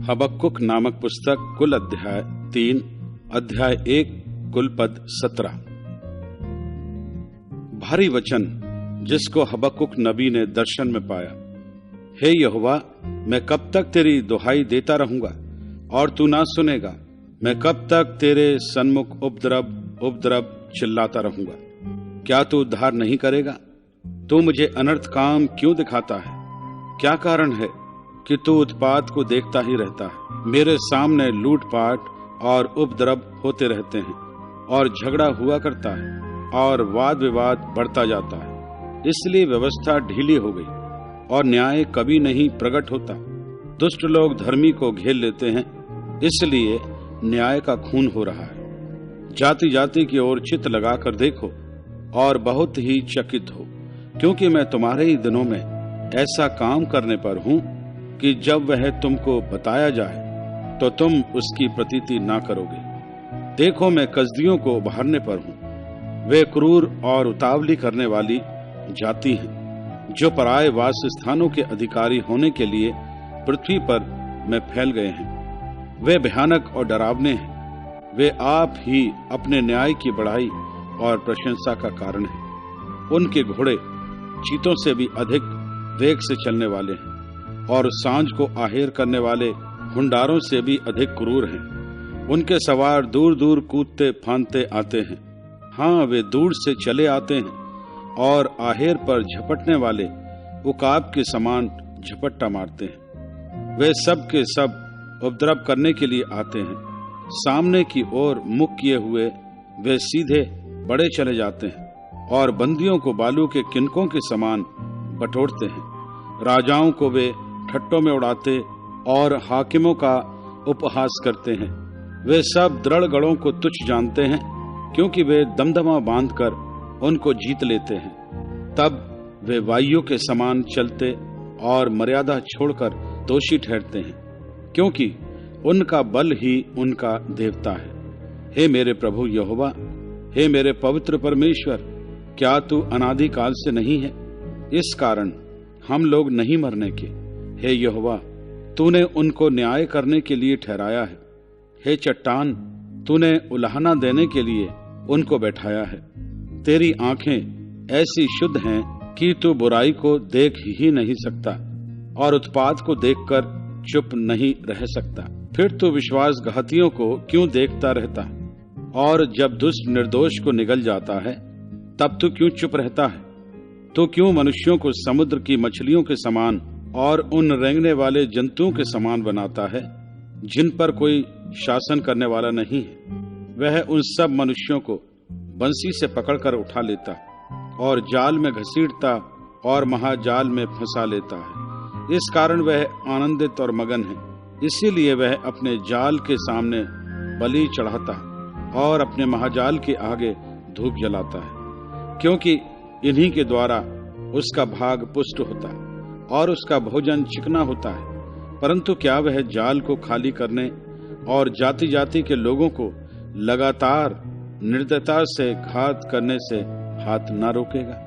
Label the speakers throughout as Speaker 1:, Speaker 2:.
Speaker 1: हबक्कुक नामक पुस्तक कुल अध्याय 3, अध्याय 1, कुल पद 17। भारी वचन जिसको हबक्कुक नबी ने दर्शन में पाया। हे यहोवा, मैं कब तक तेरी दुहाई देता रहूंगा और तू ना सुनेगा? मैं कब तक तेरे सन्मुख उपद्रव चिल्लाता रहूंगा? क्या तू उद्धार नहीं करेगा? तू मुझे अनर्थ काम क्यों दिखाता है? क्या कारण है कि तू उत्पात को देखता ही रहता है? मेरे सामने लूटपाट और उपद्रव होते रहते हैं और झगड़ा हुआ करता है और वाद विवाद बढ़ता जाता है। इसलिए व्यवस्था ढीली हो गई और न्याय कभी नहीं प्रकट होता। दुष्ट लोग धर्मी को घेर लेते हैं, इसलिए न्याय का खून हो रहा है। जाति जाति की ओर चित्त लगाकर देखो और बहुत ही चकित हो, क्योंकि मैं तुम्हारे ही दिनों में ऐसा काम करने पर हूं कि जब वह तुमको बताया जाए तो तुम उसकी प्रतीति ना करोगे। देखो, मैं कसदियों को उभारने पर हूं। वे क्रूर और उतावली करने वाली जाति हैं, जो पराये वास स्थानों के अधिकारी होने के लिए पृथ्वी पर में फैल गए हैं। वे भयानक और डरावने हैं। वे आप ही अपने न्याय की बड़ाई और प्रशंसा का कारण हैं। उनके घोड़े चीतों से भी अधिक वेग से चलने वाले हैं और सांझ को आहेर करने वाले हुंडारों से भी अधिक क्रूर हैं। उनके सवार दूर दूर कूदते फांदते आते हैं। हाँ, वे दूर से चले आते हैं और आहेर पर झपटने वाले उकाब के समान झपट्टा मारते हैं। वे सब के सब उपद्रव करने के लिए आते हैं। सामने की ओर मुख किए हुए वे सीधे बड़े चले जाते हैं और बंदियों को बालू के किनकों के समान बटोरते हैं। राजाओं को वे ठट्टों में उड़ाते और हाकिमों का उपहास करते हैं। वे सब दृढ़ गढ़ों को तुच्छ जानते हैं, क्योंकि वे दमदमा बांधकर उनको जीत लेते हैं। तब वे वायु के समान चलते और मर्यादा छोड़कर दोषी ठहरते हैं, क्योंकि उनका बल ही उनका देवता है। हे मेरे प्रभु यहोवा, हे मेरे पवित्र परमेश्वर, क्या तू अनादिकाल से नहीं है? इस कारण हम लोग नहीं मरने के। हे यहोवा, तूने उनको न्याय करने के लिए ठहराया है। हे चट्टान, तूने उलाहना देने के लिए उनको बैठाया है। तेरी आंखें ऐसी शुद्ध हैं कि तू बुराई को देख ही नहीं सकता और उत्पात को देखकर चुप नहीं रह सकता। फिर तू विश्वासघातियों को क्यों देखता रहता है? और जब दुष्ट निर्दोष को निगल जाता है, तब तू क्यों चुप रहता है? तो क्यों मनुष्यों को समुद्र की मछलियों के समान और उन रेंगने वाले जंतुओं के समान बनाता है, जिन पर कोई शासन करने वाला नहीं है? वह उन सब मनुष्यों को बंसी से पकड़कर उठा लेता और जाल में घसीटता और महाजाल में फंसा लेता है। इस कारण वह आनंदित और मगन है। इसीलिए वह अपने जाल के सामने बलि चढ़ाता है और अपने महाजाल के आगे धूप जलाता है, क्योंकि इन्हीं के द्वारा उसका भाग पुष्ट होता है और उसका भोजन चिकना होता है। परंतु क्या वह जाल को खाली करने और जाति जाति के लोगों को लगातार निर्दयता से घात करने से हाथ न रोकेगा?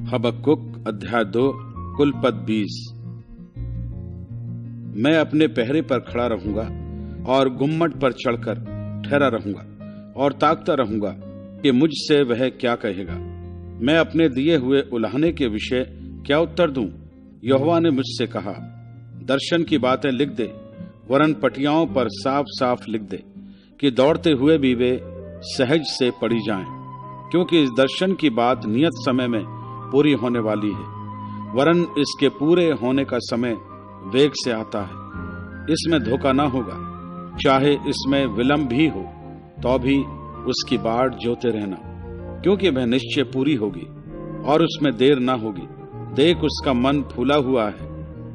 Speaker 1: हबक्कुक अध्याय 2, कुल पद 20। मैं अपने पहरे पर खड़ा रहूंगा और गुम्मट पर चढ़कर ठहरा रहूंगा और ताकता रहूंगा कि मुझसे वह क्या कहेगा। मैं अपने दिए हुए उलाहने के विषय क्या उत्तर दूं? यहोवा ने मुझसे कहा, दर्शन की बातें लिख दे, वरन पटियाओं पर साफ साफ लिख दे, कि दौड़ते हुए भी वे सहज से पढ़ी जाएं। क्योंकि इस दर्शन की बात नियत समय में पूरी होने वाली है, वरन इसके पूरे होने का समय वेग से आता है। इसमें धोखा ना होगा, चाहे इसमें विलंब भी हो तो भी उसकी बाट जोते रहना, क्योंकि वह निश्चय पूरी होगी और उसमें देर ना होगी। देख, उसका मन फूला हुआ है,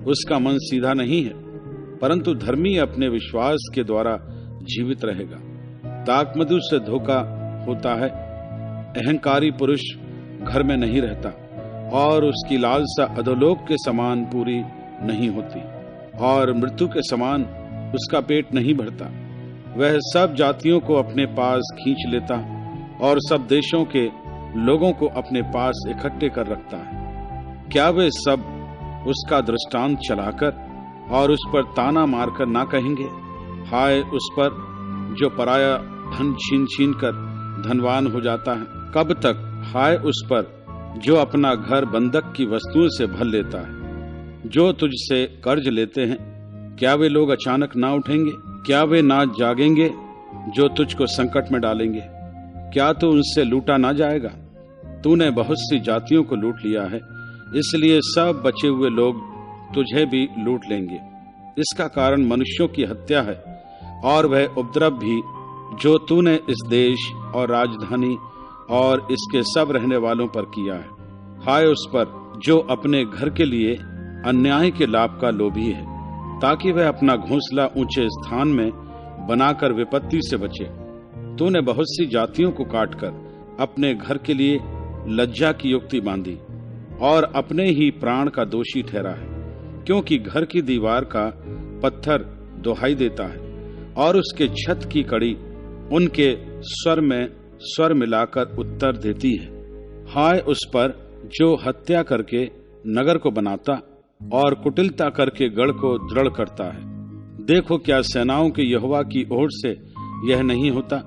Speaker 1: उसका मन सीधा नहीं है, परंतु धर्मी अपने विश्वास के द्वारा जीवित रहेगा। दाखमधु से धोखा होता है, अहंकारी पुरुष घर में नहीं रहता और उसकी लालसा अधोलोक के समान पूरी नहीं होती। और मृत्यु के समान उसका पेट नहीं भरता। वह सब जातियों को अपने पास खींच लेता और सब देशों के लोगों को अपने पास इकट्ठे कर रखता है। क्या वे सब उसका दृष्टांत चलाकर और उस पर ताना मारकर ना कहेंगे, हाय उस पर जो पराया धन छीन छीन कर धनवान हो जाता है? कब तक हाय उस पर जो अपना घर बंधक की वस्तुओं से भर लेता है? जो तुझसे कर्ज लेते हैं, क्या वे लोग अचानक ना उठेंगे? क्या वे ना जागेंगे जो तुझको संकट में डालेंगे? क्या तू उनसे लूटा ना जाएगा? तूने बहुत सी जातियों को लूट लिया है, इसलिए सब बचे हुए लोग तुझे भी लूट लेंगे। इसका कारण मनुष्यों की हत्या है और वह उपद्रव भी जो तूने इस देश और राजधानी और इसके सब रहने वालों पर किया है। हाय उस पर जो अपने घर के लिए अन्याय के लाभ का लोभी है, ताकि वह अपना घोंसला ऊंचे स्थान में बनाकर विपत्ति से बचे। तूने बहुत सी जातियों को काटकर अपने घर के लिए लज्जा की युक्ति बांधी और अपने ही प्राण का दोषी ठहरा है, क्योंकि घर की दीवार का पत्थर दुहाई देता है और उसके छत की कड़ी उनके स्वर में स्वर मिलाकर उत्तर देती है। हाय उस पर जो हत्या करके नगर को बनाता और कुटिलता करके गढ़ को दृढ़ करता है। देखो, क्या सेनाओं के यहोवा की ओर से यह नहीं होता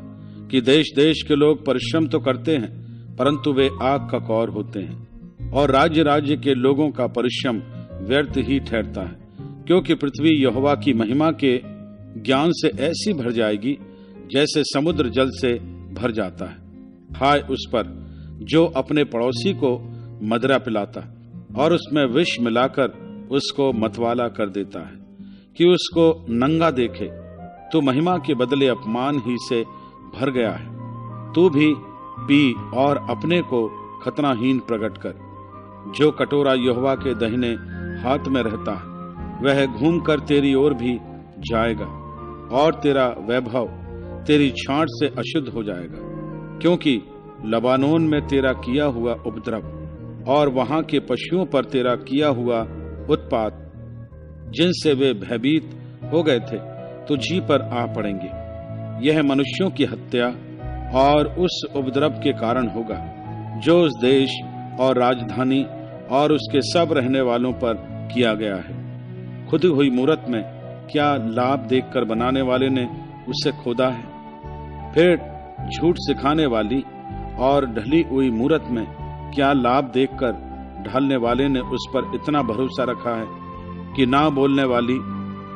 Speaker 1: कि देश देश के लोग परिश्रम तो करते हैं, परंतु वे आग का कौर होते हैं, और राज्य राज्य के लोगों का परिश्रम व्यर्थ ही ठहरता है, क्योंकि पृथ्वी यहोवा की महिमा के ज्ञान से ऐसी भर जाएगी जैसे समुद्र जल से भर जाता है। हाय उस पर जो अपने पड़ोसी को मदिरा पिलाता और उसमें विष मिलाकर उसको मतवाला कर देता है कि उसको नंगा देखे। तो महिमा के बदले अपमान ही से भर गया है। तू भी पी और अपने को खतनाहीन प्रकट कर। जो कटोरा यहोवा के दाहिने हाथ में रहता है, वह घूमकर तेरी ओर भी जाएगा और तेरा वैभव तेरी छांट से अशुद्ध हो जाएगा, क्योंकि लबानोन में तेरा किया हुआ उपद्रव और वहां के पशुओं पर तेरा किया हुआ उत्पात, जिनसे वे भयभीत हो गए थे, तुझी पर आ पड़ेंगे। यह मनुष्यों की हत्या और उस उपद्रव के कारण होगा जो उस देश और राजधानी और उसके सब रहने वालों पर किया गया है। खुदी हुई मूरत में क्या लाभ देखकर बनाने वाले ने उसे खोदा है? फिर झूठ सिखाने वाली और ढली हुई मूरत में क्या लाभ देखकर ढालने वाले ने उस पर इतना भरोसा रखा है कि ना बोलने वाली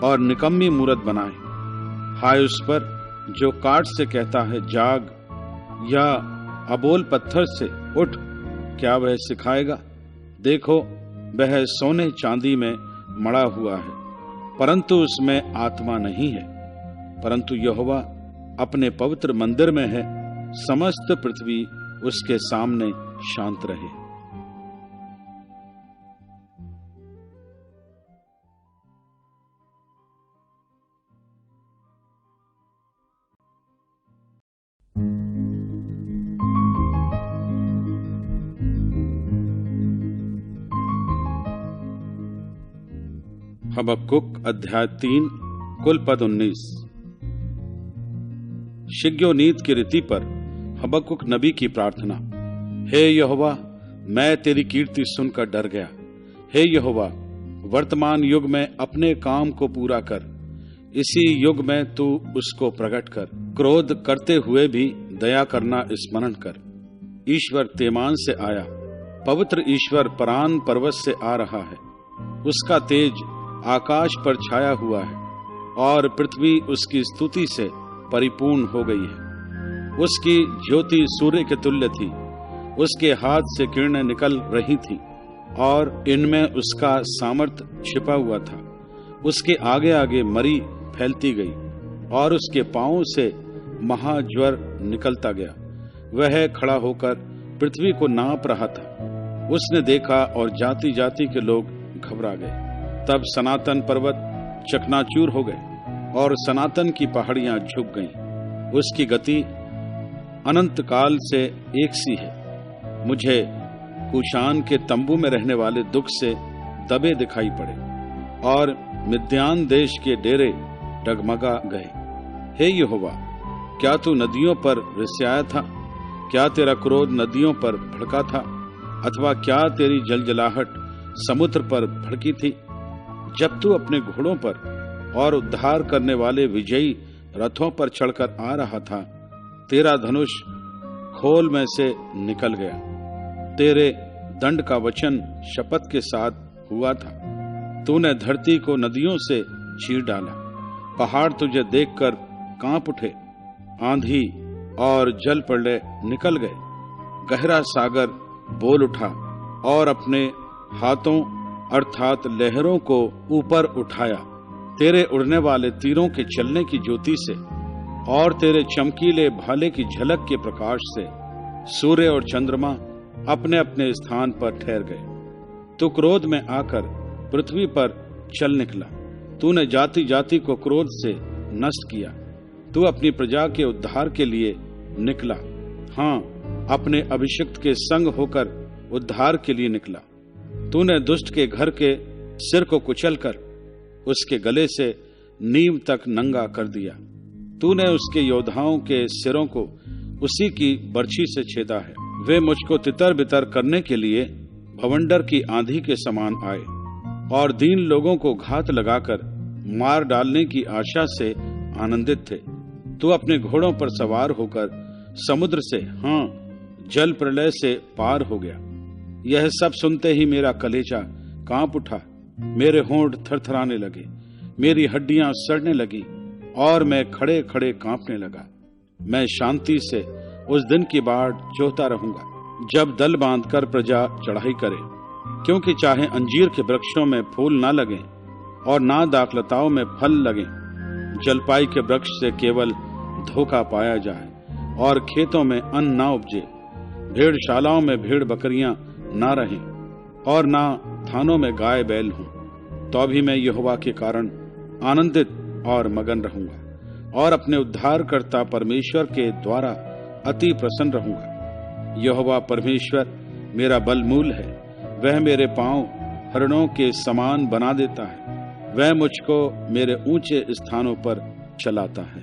Speaker 1: और निकम्मी मूरत बनाए। हाय उस पर जो काठ से कहता है जाग, या अबोल पत्थर से उठ, क्या वह सिखाएगा? देखो, वह सोने चांदी में मड़ा हुआ है, परंतु उसमें आत्मा नहीं है। परंतु यहोवा अपने पवित्र मंदिर में है, समस्त पृथ्वी उसके सामने शांत रहे। हबक्कुक अध्याय 3 कुल पद 19। शिग्योनीत की रीति पर हबक्कुक नबी की प्रार्थना। हे यहोवा, मैं तेरी कीर्ति सुनकर डर गया। हे यहोवा, वर्तमान युग में अपने काम को पूरा कर, इसी युग में तू उसको प्रकट कर। क्रोध करते हुए भी दया करना स्मरण कर। ईश्वर तेमान से आया, पवित्र ईश्वर परान पर्वत से आ रहा है। उसका तेज आकाश पर छाया हुआ है और पृथ्वी उसकी स्तुति से परिपूर्ण हो गई है। उसकी ज्योति सूर्य के तुल्य थी, उसके हाथ से किरणें निकल रही थी और इनमें उसका सामर्थ छिपा हुआ था। उसके आगे आगे मरी फैलती गई और उसके पांवों से महाज्वर निकलता गया। वह खड़ा होकर पृथ्वी को नाप रहा था। उसने देखा और जाति जाति के लोग घबरा गए। तब सनातन पर्वत चकनाचूर हो गए और सनातन की पहाड़ियां झुक गईं। उसकी गति अनंत काल से एक सी है। मुझे कुशान के तंबू में रहने वाले दुख से दबे दिखाई पड़े और मिद्यान देश के डेरे डगमगा गए। हे यहोवा, क्या तू नदियों पर रिसाया था? क्या तेरा क्रोध नदियों पर भड़का था? अथवा क्या तेरी जलजलाहट समुद्र पर भड़की थी? जब तू अपने घोड़ों पर और उद्धार करने वाले विजयी रथों पर चढ़कर आ रहा था, तेरा धनुष खोल में से निकल गया। तेरे दंड का वचन शपथ के साथ हुआ था। तूने धरती को नदियों से चीर डाला। पहाड़ तुझे देखकर कांप उठे। आंधी और जल प्रलय निकल गए। गहरा सागर बोल उठा और अपने हाथों अर्थात लहरों को ऊपर उठाया। तेरे उड़ने वाले तीरों के चलने की ज्योति से और तेरे चमकीले भाले की झलक के प्रकाश से सूर्य और चंद्रमा अपने अपने स्थान पर ठहर गए। तू क्रोध में आकर पृथ्वी पर चल निकला। तूने जाति जाति को क्रोध से नष्ट किया। तू अपनी प्रजा के उद्धार के लिए निकला। हाँ, अपने अभिषिक्त के संग होकर उद्धार के लिए निकला। तूने दुष्ट के घर के सिर को कुचलकर उसके गले से नींव तक नंगा कर दिया। तूने उसके योद्धाओं के सिरों को उसी की बर्छी से छेदा है। वे मुझको तितर बितर करने के लिए भवंडर की आंधी के समान आए और दीन लोगों को घात लगाकर मार डालने की आशा से आनंदित थे। तू अपने घोड़ों पर सवार होकर समुद्र से, हाँ, जल प्रलय से पार हो गया। यह सब सुनते ही मेरा कलेजा कांप उठा। मेरे होंठ थरथराने लगे, मेरी हड्डियां सड़ने लगी और मैं खड़े खड़े कांपने लगा। मैं शांति से उस दिन की बाट जोहता रहूंगा जब दल बांधकर प्रजा चढ़ाई करे, क्योंकि चाहे अंजीर के वृक्षों में फूल ना लगे और ना दाखलताओं में फल लगे, जलपाई के वृक्ष से केवल धोखा पाया जाए और खेतों में अन्न ना उपजे, भेड़शालाओं में भेड़ बकरियां ना रहें और ना थानों में गाय बैल हों, तो भी मैं यहोवा के कारण आनंदित और मगन रहूंगा और अपने उद्धारकर्ता परमेश्वर के द्वारा अति प्रसन्न रहूंगा। यहोवा परमेश्वर मेरा बलमूल है। वह मेरे पांव हरणों के समान बना देता है। वह मुझको मेरे ऊंचे स्थानों पर चलाता है।